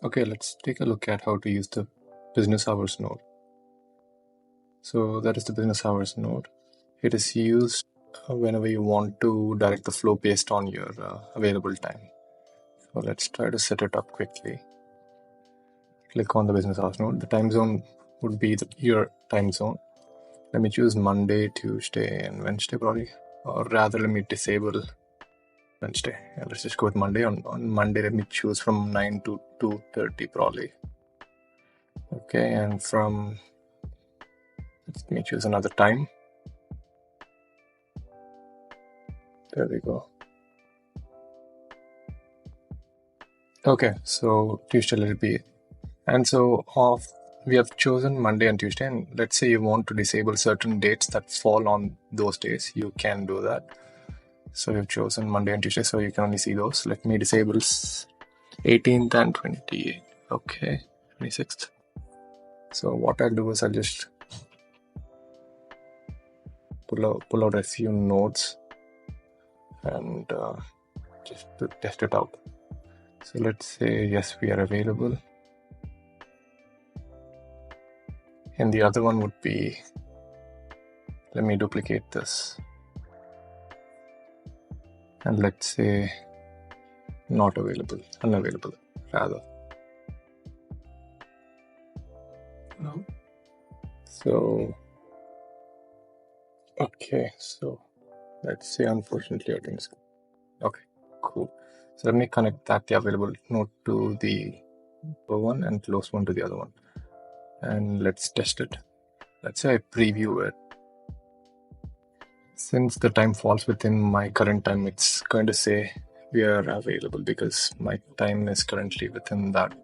Okay, let's take a look at how to use the business hours node. So that is the business hours node. It is used whenever you want to direct the flow based on your available time. So let's try to set it up quickly. Click on the business hours node. The time zone would be your time zone. Let me choose Monday, Tuesday, and Wednesday probably. Or rather, let me disable Wednesday. Yeah, let's just go with Monday. On Monday, let me choose from 9 to 2:30 probably. Okay, and let me choose another time. There we go. Okay, so Tuesday let it be. And so we have chosen Monday and Tuesday, and let's say you want to disable certain dates that fall on those days, you can do that. So you've chosen Monday and Tuesday, so you can only see those. Let me disable 18th and 28th. Okay, 26th. So what I'll do is I'll just pull out a few nodes and just to test it out. So let's say yes, we are available. And the other one would be, let me duplicate this. And let's say not available, unavailable rather. No. So, okay, so let's say unfortunately our thing is okay, cool. So let me connect the available node to the other one and close one to the other one. And let's test it. Let's say I preview it. Since the time falls within my current time, it's going to say we are available because my time is currently within that.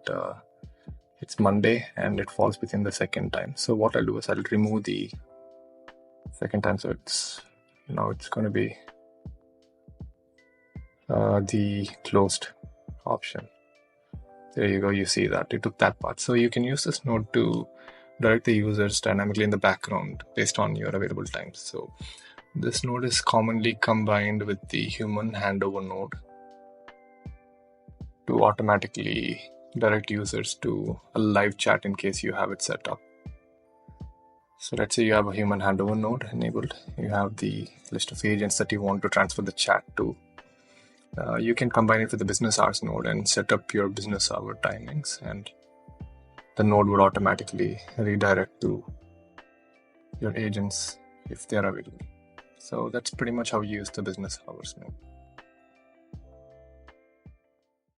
It's Monday and it falls within the second time. So what I'll do is I'll remove the second time. So it's going to be the closed option. There you go. You see that it took that part. So you can use this node to direct the users dynamically in the background based on your available times. So this node is commonly combined with the human handover node to automatically direct users to a live chat in case you have it set up. So let's say you have a human handover node enabled. You have the list of agents that you want to transfer the chat to. You can combine it with the business hours node and set up your business hour timings, and the node would automatically redirect to your agents if they're available. So that's pretty much how you use the business hours node.